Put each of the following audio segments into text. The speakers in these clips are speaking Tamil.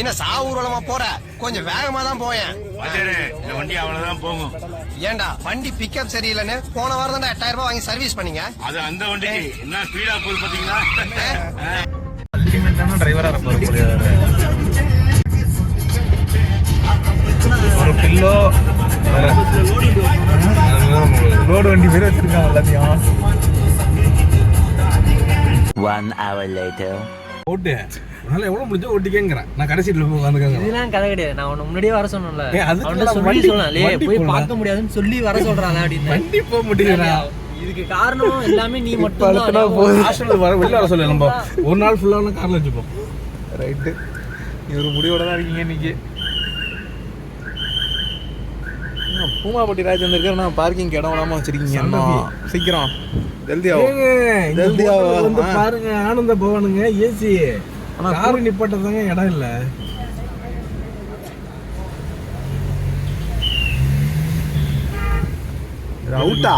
என்ன சாவூர்வலமா போற? கொஞ்சம் வேகமா தான் போயேன். இந்த வண்டி அவ்வளவுதான் போகும். ஏண்டா வண்டி பிக்கப் சரியில்லைன்னு போன வாரம் தான் 8000 ரூபாய் வாங்கி சர்வீஸ் பண்ணீங்க. அது அந்த வண்டிக்கு என்ன ஸ்பீடா போகுது பாத்தீங்களா? அல்டிமேட்டான டிரைவரா இருப்பாரு. ஒரு பில்லோ ரோடு வண்டி பேர் வச்சிருக்காங்க எல்லாத்தையும். 1 hour later. ஓட்டு அதனால எவ்வளவு முடிஞ்சோ ஓட்டிக்கேங்கிறேன். நான் கடைசியில போய் உட்காந்துக்கேங்க. இதெல்லாம் கதை கிடையாது. நான் உன்னை முன்னாடியே வர சொன்னேன்ல. அவன்கிட்ட சொல்லி சொன்னேன் போய் பார்க்க முடியாதுன்னு சொல்லி வர சொல்றாங்க அப்படின்னு. வண்டி போக முடியுதுடா. இதுக்கு காரணம் எல்லாமே நீ மட்டும் தான். ஹாஸ்டல் வர வெளில வர சொல்லு. நம்ம ஒரு நாள் ஃபுல்லான கார்ல வச்சுப்போம். ரைட்டு. இவர் முடிவோட தான் இருக்கீங்க இன்னைக்கு. பூமாப்பட்டி ராஜ் வந்திருக்காரு. நான் பார்க்கிங் இடம் விடாம வச்சிருக்கீங்க. சீக்கிரம் ஜல்தியா வந்து பாருங்க. ஆனந்த பவனுங்க ஏசி. ஆனா கார் நிப்பாட்டதாங்க இடம் இல்ல. அவுட்டா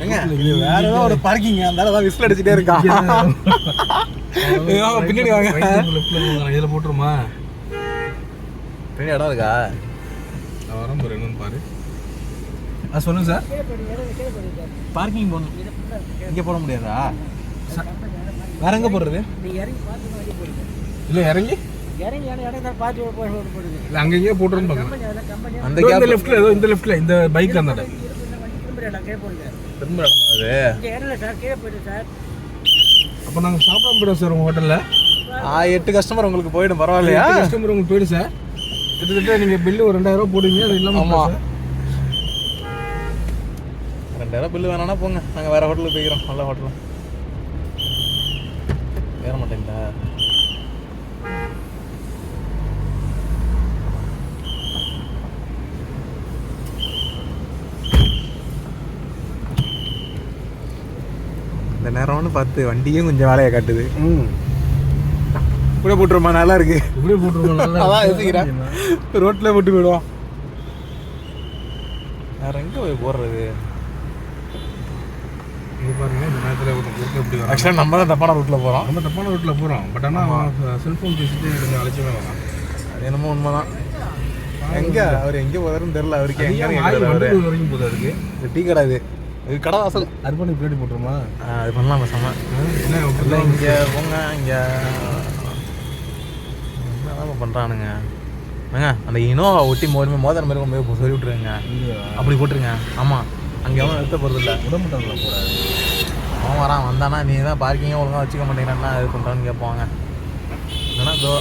எங்க இது வேற ஏதோ ஒரு பார்க்கிங். அந்த அளவு விசில் அடிச்சிட்டே இருக்கான். பின்னாடி வாங்க. இதுல போட்டுருமா? பின்னாடி இடம் இருக்கா? வரம் போற என்னன்னு பாரு. சொல்லுங்க சார். பார்க்கிங் போடணும். இங்கே போட முடியாதா? வேற எங்க போடுறது? இல்ல இறங்கி இல்ல அங்கேயே போட்டுருன்னு பாக்குறேன். அந்த கேப் லெஃப்ட்ல ஏதோ இந்த லெஃப்ட்ல இந்த பைக்ல அந்த திரும்ப இடமா அது? அப்ப நாங்க சாப்பிட போயிடும் சார் உங்க ஹோட்டல்ல. 8 கஸ்டமர் உங்களுக்கு போயிடும். பரவாயில்லையா? கஸ்டமர் உங்களுக்கு போயிடும் சார். கிட்டத்தட்ட நீங்க பில்லு ஒரு 2000 ரூபாய் போடுவீங்க. அது இல்லாம ஆமா 2000 பில்லு வேணானா போங்க. நாங்கள் வேறு ஹோட்டலுக்கு போய்க்கிறோம். நல்ல ஹோட்டலில் ஏற மாட்டேங்களா? இந்த நேரம்னு பார்த்து வண்டியும் கொஞ்சம் வேலையை காட்டுது. இப்படியே போட்டுருமா? நல்லா இருக்கு. இப்படியே போட்டுருமா? அதான் யோசிக்கிறேன். ரோட்டில் போட்டு போயிடுவோம். வேறு எங்கே போய் போடுறது? இங்கே பாருங்க. இந்த நேரத்தில் எப்படி ஆக்சுவலாக நம்ம தான் தப்பான ரூட்டில் போகிறோம். நம்ம தப்பான ரூட்டில் போகிறோம். பட் ஆனால் செல்ஃபோன் பேசிட்டு கொஞ்சம் அழைச்சவே வேணாம். அது என்னமோ உண்மைதான். எங்கே அவர் எங்கே போகிறாருன்னு தெரில. அவருக்கு எங்கே வரைக்கும் போகுது. அதுக்கு இந்த டீ கடை இது கடை வாசல். அது பண்ணி பிளேட் போட்டுருமா? அது பண்ணலாம் பேசாம. இல்லை இங்கே போங்க. இங்கே என்னதான் பண்ணுறானுங்க. ஏங்க அந்த இனோவா ஒட்டி மோதிர மாதிரி கொண்டு போய் சொல்லி விட்ருங்க. அப்படி போட்டுருங்க. ஆமாம் அங்கே எவனும் நிறுத்த போகிறது இல்லை. விடமாட்டாங்களா போகிறாரு? அவன் வரான். வந்தானா நீ தான் பார்க்கிங்கே ஒழுங்காக வச்சுக்க மாட்டேங்கிறா இது பண்ணுறான்னு கேட்பாங்க. ஏன்னா இதோ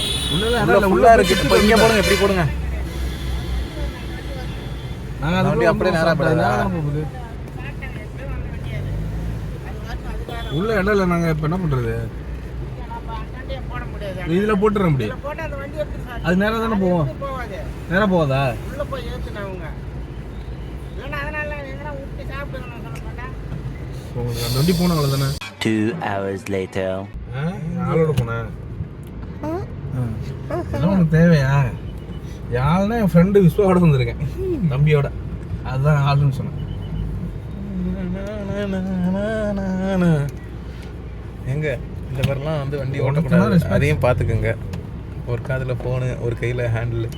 ஃபுல்லாக இருக்குது. இப்போ இங்கே போடுங்க. எப்படி போடுங்க? நாங்கள் வண்டி அப்படியே நேராக போகுது. உள்ள இடம் இல்லை. நாங்கள் இப்போ என்ன பண்ணுறது? இதில் போட்டுற முடியும். அது நேராக தானே போவோம். நேராக போகாதா? உங்களுக்கு அந்த வண்டி போனாங்கள தானே. 2 hours later. ஆளோட போனேன். இதெல்லாம் உனக்கு தேவையா? யாருன்னா என் ஃப்ரெண்டு விஸ்வாவோட வந்திருக்கேன். தம்பியோட. அதுதான் ஆளுன்னு சொன்னேன். எங்க இந்த மாதிரிலாம் வந்து வண்டி ஓட்டக்கூடாது. அதையும் பார்த்துக்குங்க. ஒரு காதில் ஃபோனு, ஒரு கையில் ஹேண்டில்.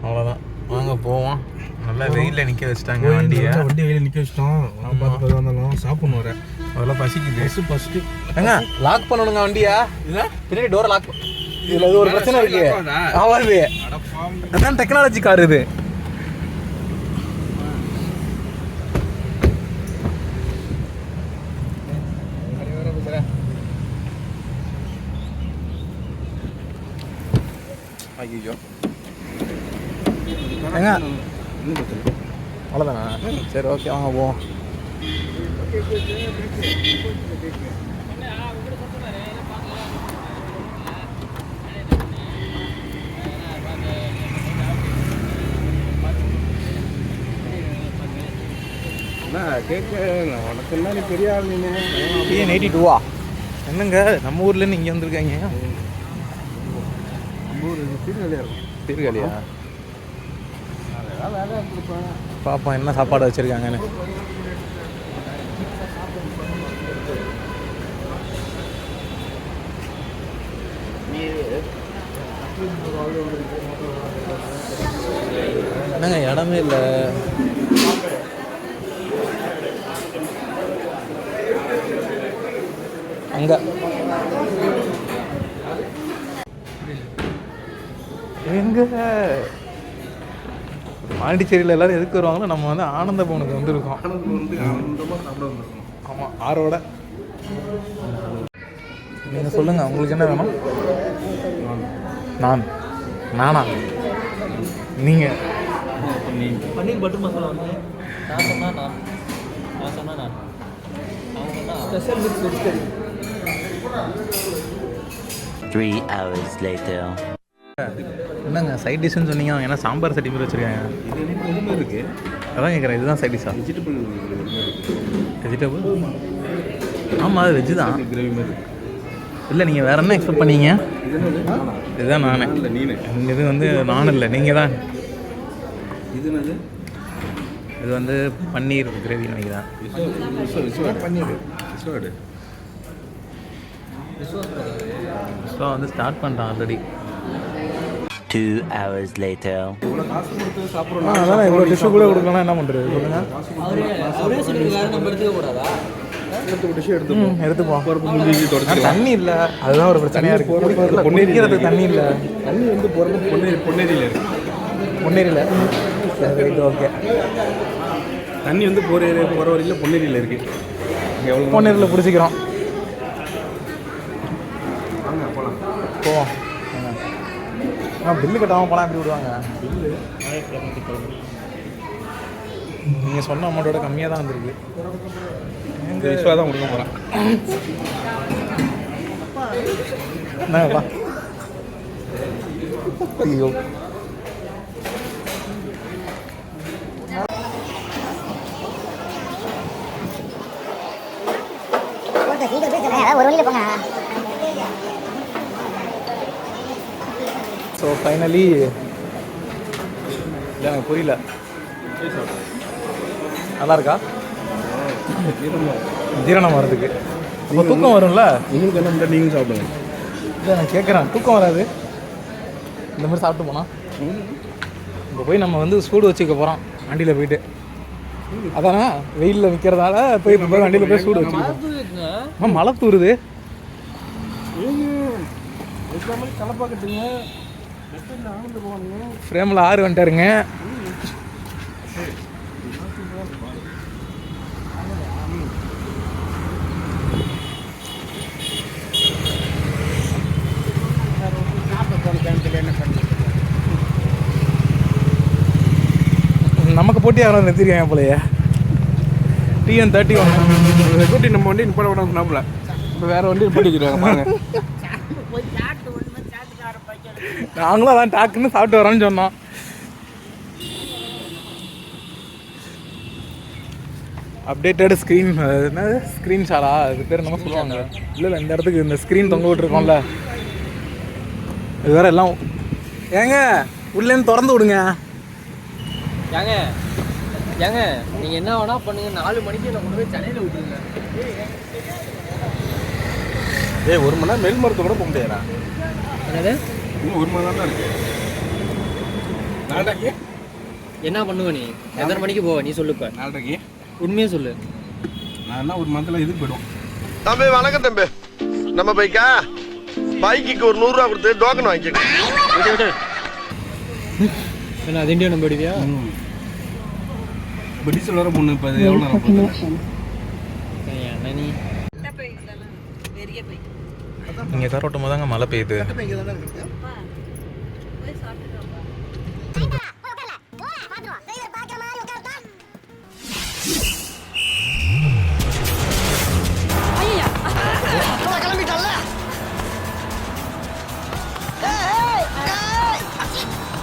அவ்வளோதான். வாங்க போவோம். நல்லா வெயிலில் நிற்க வச்சுட்டாங்க வண்டியை. வண்டி வெயிலில் நிற்க வச்சுட்டோம். பார்த்து வந்தாலும் சாப்பிடணும். வர அதெல்லாம் பசிக்குது. ஃபஸ்ட்டு ஏங்க லாக் பண்ணணுங்க வண்டியா? இல்லை பின்னாடி டோரை லாக். இதில் இது ஒரு பிரச்சனை இருக்கு. ஆவாது. அதான் டெக்னாலஜி கார் இது. ஐயோ ஏங்க அவ்வளோதானா? சரி ஓகே வாங்க போவோம். உனக்கு பெரிய ஆள். டிஎன் 82வா? என்னங்க நம்ம ஊர்லேருந்து இங்கே வந்திருக்காங்க. சீர்காழியா? பாப்பா என்ன சாப்பாடு வச்சுருக்காங்கன்னு. என்னங்க இடமே இல்லை. அங்க எங்க பாண்டிச்சேரியில் எல்லாரும் எதுக்கு வருவாங்களோ நம்ம வந்து ஆனந்த பவனுக்கு வந்துருக்கோம். ஆமாம், ஆரோட. நீங்கள் சொல்லுங்கள், உங்களுக்கு என்ன வேணும்? நானா நீங்கள் பன்னீர் பட்டர் மசாலா வந்து நான் சொன்னா special mix vegetarian. 3 hours later. என்னங்க சைட் டிஷ்ஷுன்னு சொன்னீங்க, அவங்க என்ன சாம்பார் சட்டி வச்சுருக்காங்க. இருக்கு. அதான் கேட்குறேன், இதுதான் சைட் டிஷ்ஷா? வெஜிடபிள் ஆமாம், அது வெஜ்ஜு தான். கிரேவி மாதிரி இல்லை, நீங்கள் வேறு என்ன எக்ஸ்பெக்ட் பண்ணீங்க? இதுதான் நானே. இல்லை நீனு. இது வந்து நான் இல்லை, நீங்கள் தான். இது வந்து பன்னீர் கிரேவி நினைக்கிறேன். பன்னீர் ஸோ வந்து ஸ்டார்ட் பண்ணிட்டான் ஆல்ரெடி. 2 hours later. அதான் இவ்வளோ டிஷ்ஷு கூட கொடுக்கலாம், என்ன பண்ணுறது சொல்லுங்கள். அவரே சொல்லிருக்காரு, நம்ம எடுத்துக்க கூடாதா? எடுத்துப்போம். தண்ணி இல்லை, அதுதான் ஒரு பிரச்சனையாக இருக்குது. பொன்னேரிக்கிறதுக்கு தண்ணி இல்லை. தண்ணி வந்து போகிறது பொன்னேரியில் இருக்கு. பொன்னேரியில் ரைட், ஓகே. தண்ணி வந்து போகிற வரையில் பொன்னேரியில் இருக்குது. எவ்வளோ பொன்னேரியில் பிடிச்சிக்கிறோம். போவோம். பில்லு கட்டாமல் போனால் எப்படி விடுவாங்க? பில்லு நீங்கள் சொன்ன அமௌண்ட்டோட கம்மியாக தான் வந்துருக்கு. எங்கள் விஸ்வா தான் கொடுக்க போகிறான். என்னப்பா? ஐயோ, ஒரு வழியில் போங்க. ஸோ ஃபைனலி எனக்கு புரியல. நல்லா இருக்கா? ஜீரணம் வர்றதுக்கு அப்போ தூக்கம் வரும்ல. உங்களுக்கு என்ன நீங்களும் சாப்பிடுங்க. இல்லை, நான் கேட்குறேன், தூக்கம் வராது இந்த மாதிரி சாப்பிட்டு போனால்? இப்போ போய் நம்ம வந்து சூடு வச்சுக்க போகிறோம் வண்டியில் போயிட்டு. அதானே வெயிலில் விற்கிறதால போய் இப்போ வண்டியில் போய் சூடு வச்சுக்கோங்க. மழை தூருது. கலப்பாக்கட்டுங்க. ஃப்ரேமில் 6 வந்துட்டாருங்க. நமக்கு போட்டி யாரும் நிறுத்திருக்காங்க போலையே. TN31 கூட்டி நம்ம வண்டி நிப்பாட விட சொன்னாப்புல. இப்போ வேறு வண்டி நிப்பாட்டி வச்சுருக்காங்க பாருங்க. நாங்களும் அதான் டாக்குன்னு சாப்பிட்டு வரோன்னு சொன்னோம். அப்டேட்டட் ஸ்க்ரீன், என்னது ஸ்க்ரீன்ஷாடா அது பேர் என்னமோ சொல்லுவாங்க. இல்லை இந்த இடத்துக்கு இந்த ஸ்க்ரீன் தொங்க விட்டுருக்கோம்ல, இது வேறு எல்லாம். ஏங்க உள்ளேன்னு திறந்து விடுங்க. ஏங்க நீங்கள் என்ன வேணா பண்ணுங்க, 4 மணிக்கு நான் கொண்டு போய் சென்னையில் விட்டுருங்க. 1 மணி நேரம் மேல் மருத்துவம் கூட போக முடியாதா? என்னது? இன்னும் 1 மணி நேரம் தான் இருக்குது. நாளைக்கு என்ன பண்ணுவ நீ? எத்தனை மணிக்கு போவ நீ சொல்லு. இப்போ நாளைக்கு உண்மையே சொல்லு. நான் என்ன 1 மந்த்தில் இதுக்கு போய்டும். தம்பி வணக்கம் தம்பி. நம்ம பைக்கா பைக்குக்கு ஒரு 100 ரூபா கொடுத்து டோக்கன் வாங்கிக்க. என்ன அது இண்டியன் நம்ப விடுவியா? இப்போ டீசல் வர பொண்ணு இப்போ எவ்வளோ நேரம் போகுது? என்ன நீ இங்கே கரோட்டும் போதாங்க மழை பெய்யுது.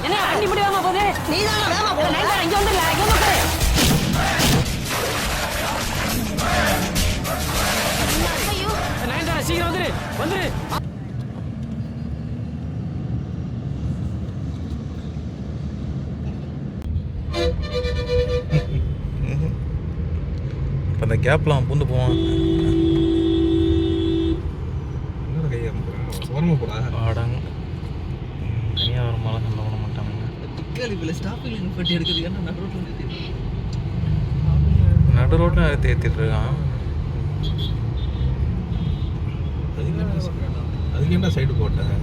என்ன அண்டி முடி வாங்க போதே? நீ தான் வேமா போ. நான் இங்க வந்துடல. இங்க வந்து உட்காரு. ஐயோ, நான் சீக்கிரம் வந்துரு. இப்போ அந்த கேப்லாம் பூந்து போவான். கையை ஓரமாக போடா. வாடங்க தனியாக ஒரு மழை சண்டை பண்ண மாட்டாங்க. நடு ரோட்டில் அதை ஏற்றிட்டு இருக்கான். அதுக்கு என்ன சைடு போட்டேன்?